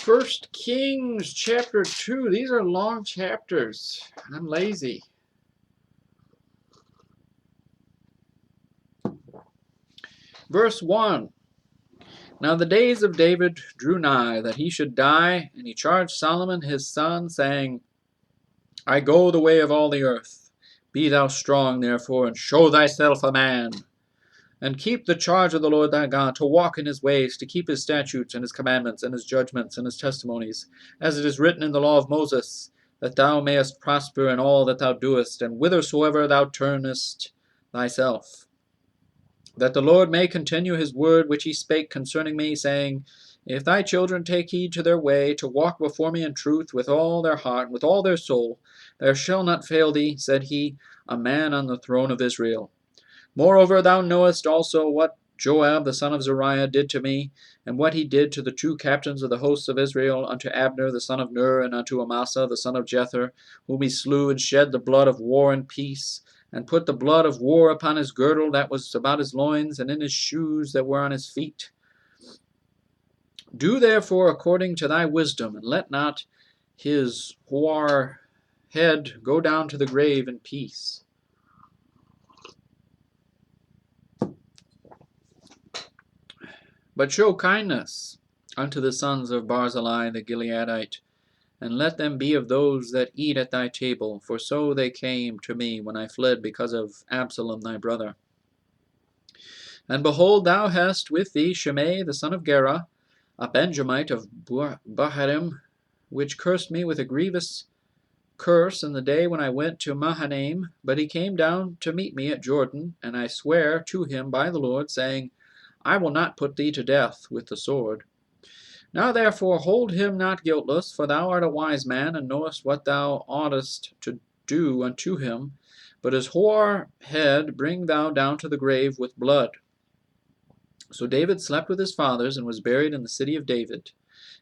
First Kings chapter 2. These are long chapters. I'm lazy. Verse 1. Now the days of David drew nigh that he should die, and he charged Solomon his son, saying, I go the way of all the earth. Be thou strong, therefore, and show thyself a man. And keep the charge of the Lord thy God, to walk in his ways, to keep his statutes and his commandments and his judgments and his testimonies, as it is written in the law of Moses, that thou mayest prosper in all that thou doest, and whithersoever thou turnest thyself. That the Lord may continue his word which he spake concerning me, saying, If thy children take heed to their way, to walk before me in truth with all their heart, and with all their soul, there shall not fail thee, said he, a man on the throne of Israel. Moreover, thou knowest also what Joab the son of Zeruiah did to me, and what he did to the two captains of the hosts of Israel, unto Abner the son of Ner, and unto Amasa the son of Jether, whom he slew, and shed the blood of war and peace, and put the blood of war upon his girdle that was about his loins, and in his shoes that were on his feet. Do therefore according to thy wisdom, and let not his hoar head go down to the grave in peace. But show kindness unto the sons of Barzillai the Gileadite, and let them be of those that eat at thy table, for so they came to me when I fled because of Absalom thy brother. And behold, thou hast with thee Shimei the son of Gera, a Benjamite of Baharim, which cursed me with a grievous curse in the day when I went to Mahanaim, but he came down to meet me at Jordan, and I swear to him by the Lord, saying, I will not put thee to death with the sword. Now therefore hold him not guiltless, for thou art a wise man, and knowest what thou oughtest to do unto him. But his hoar head bring thou down to the grave with blood. So David slept with his fathers, and was buried in the city of David.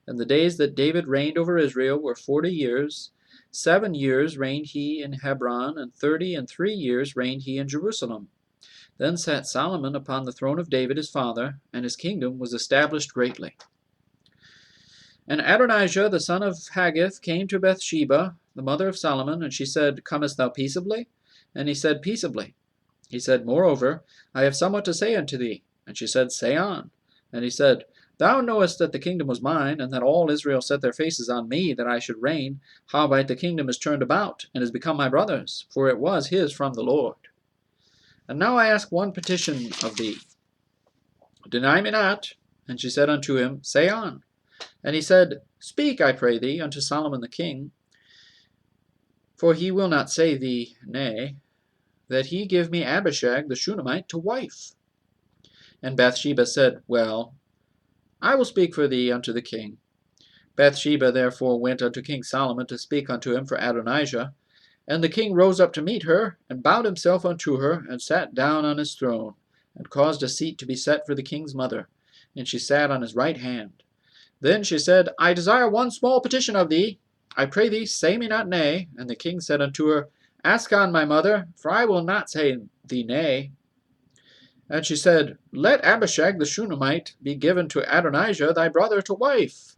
And the days that David reigned over Israel were 40 years. 7 years reigned he in Hebron, and 33 years reigned he in Jerusalem. Then sat Solomon upon the throne of David his father, and his kingdom was established greatly. And Adonijah the son of Haggith came to Bathsheba, the mother of Solomon, and she said, Comest thou peaceably? And he said, Peaceably. He said, Moreover, I have somewhat to say unto thee. And she said, Say on. And he said, Thou knowest that the kingdom was mine, and that all Israel set their faces on me, that I should reign. Howbeit the kingdom is turned about, and is become my brother's, for it was his from the Lord. And now I ask one petition of thee. Deny me not. And she said unto him, Say on. And he said, Speak, I pray thee, unto Solomon the king, for he will not say thee nay, that he give me Abishag the Shunammite to wife. And Bathsheba said, Well, I will speak for thee unto the king. Bathsheba therefore went unto King Solomon to speak unto him for Adonijah. And the king rose up to meet her, and bowed himself unto her, and sat down on his throne, and caused a seat to be set for the king's mother, and she sat on his right hand. Then she said, I desire one small petition of thee. I pray thee, say me not nay. And the king said unto her, Ask on, my mother, for I will not say thee nay. And she said, Let Abishag the Shunammite be given to Adonijah thy brother to wife.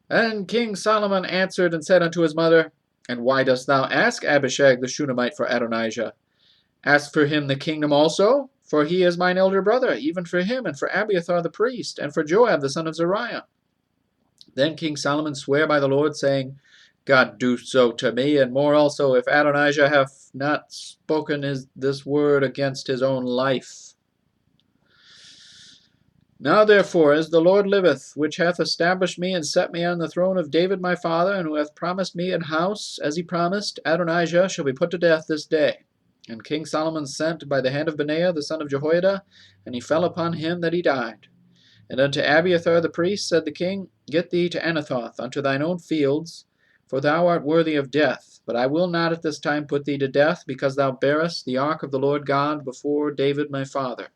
And King Solomon answered and said unto his mother, And why dost thou ask Abishag the Shunammite for Adonijah? Ask for him the kingdom also, for he is mine elder brother, even for him, and for Abiathar the priest, and for Joab the son of Zeruiah. Then King Solomon sware by the Lord, saying, God do so to me, and more also, if Adonijah hath not spoken this word against his own life. Now therefore, as the Lord liveth, which hath established me and set me on the throne of David my father, and who hath promised me an house, as he promised, Adonijah shall be put to death this day. And King Solomon sent by the hand of Benaiah the son of Jehoiada, and he fell upon him that he died. And unto Abiathar the priest said the king, Get thee to Anathoth, unto thine own fields, for thou art worthy of death. But I will not at this time put thee to death, because thou bearest the ark of the Lord God before David my father,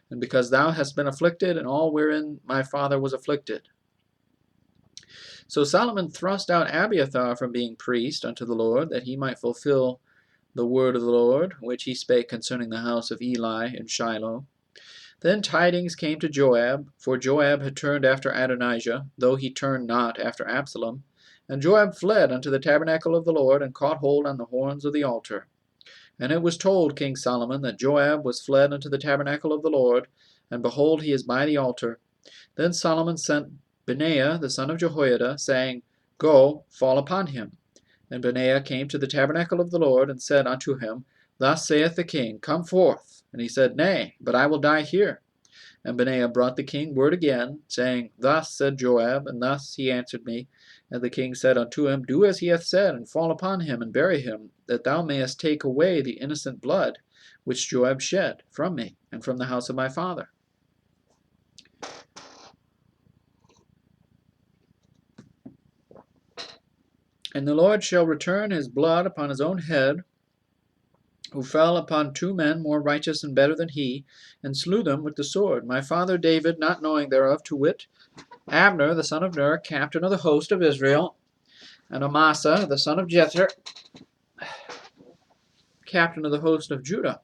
and because thou hast been afflicted, and all wherein my father was afflicted. So Solomon thrust out Abiathar from being priest unto the Lord, that he might fulfill the word of the Lord, which he spake concerning the house of Eli in Shiloh. Then tidings came to Joab, for Joab had turned after Adonijah, though he turned not after Absalom. And Joab fled unto the tabernacle of the Lord, and caught hold on the horns of the altar. And it was told King Solomon that Joab was fled unto the tabernacle of the Lord, and behold, he is by the altar. Then Solomon sent Benaiah the son of Jehoiada, saying, Go, fall upon him. And Benaiah came to the tabernacle of the Lord, and said unto him, Thus saith the king, Come forth. And he said, Nay, but I will die here. And Benaiah brought the king word again, saying, Thus said Joab, and thus he answered me. And the king said unto him, Do as he hath said, and fall upon him, and bury him, that thou mayest take away the innocent blood which Joab shed from me, and from the house of my father. And the Lord shall return his blood upon his own head, who fell upon 2 men more righteous and better than he, and slew them with the sword. My father David, not knowing thereof, to wit, Abner the son of Ner, captain of the host of Israel, and Amasa the son of Jether, captain of the host of Judah.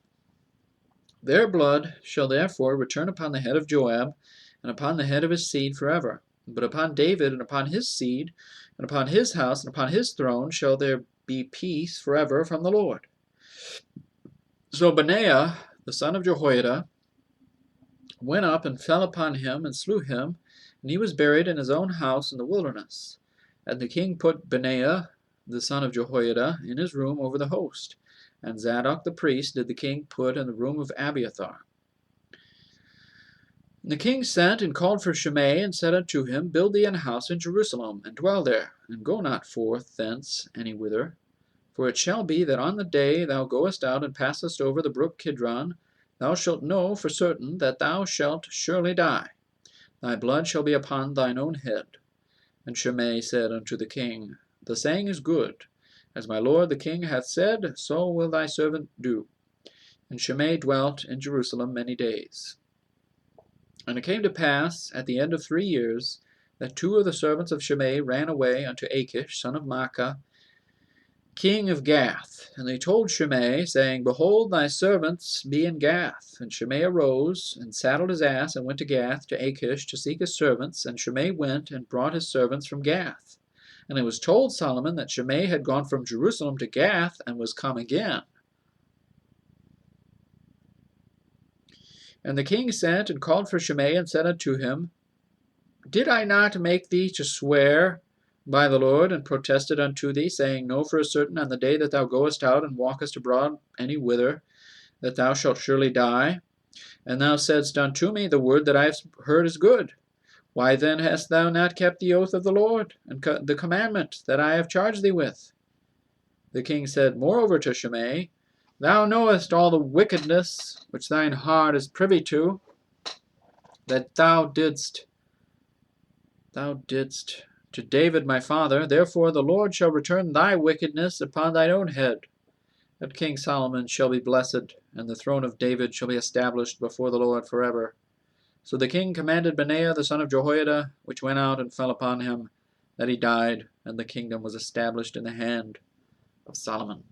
Their blood shall therefore return upon the head of Joab, and upon the head of his seed forever. But upon David, and upon his seed, and upon his house, and upon his throne shall there be peace forever from the Lord. So Benaiah, the son of Jehoiada, went up and fell upon him and slew him, and he was buried in his own house in the wilderness. And the king put Benaiah, the son of Jehoiada, in his room over the host, and Zadok the priest did the king put in the room of Abiathar. And the king sent and called for Shimei, and said unto him, Build thee an house in Jerusalem, and dwell there, and go not forth thence any whither. For it shall be that on the day thou goest out and passest over the brook Kidron, thou shalt know for certain that thou shalt surely die. Thy blood shall be upon thine own head. And Shimei said unto the king, The saying is good. As my lord the king hath said, so will thy servant do. And Shimei dwelt in Jerusalem many days. And it came to pass, at the end of 3 years, that 2 of the servants of Shimei ran away unto Achish, son of Maachah, king of Gath. And they told Shimei, saying, Behold, thy servants be in Gath. And Shimei arose, and saddled his ass, and went to Gath, to Achish, to seek his servants. And Shimei went, and brought his servants from Gath. And it was told Solomon that Shimei had gone from Jerusalem to Gath, and was come again. And the king sent and called for Shimei, and said unto him, Did I not make thee to swear by the Lord, and protested unto thee, saying, Know for a certain on the day that thou goest out and walkest abroad any whither, that thou shalt surely die? And thou saidst unto me, The word that I have heard is good. Why then hast thou not kept the oath of the Lord, and the commandment that I have charged thee with? The king said moreover to Shimei, Thou knowest all the wickedness which thine heart is privy to, that thou didst to David my father. Therefore the Lord shall return thy wickedness upon thine own head. That King Solomon shall be blessed, and the throne of David shall be established before the Lord forever. So the king commanded Benaiah the son of Jehoiada, which went out and fell upon him, that he died, and the kingdom was established in the hand of Solomon.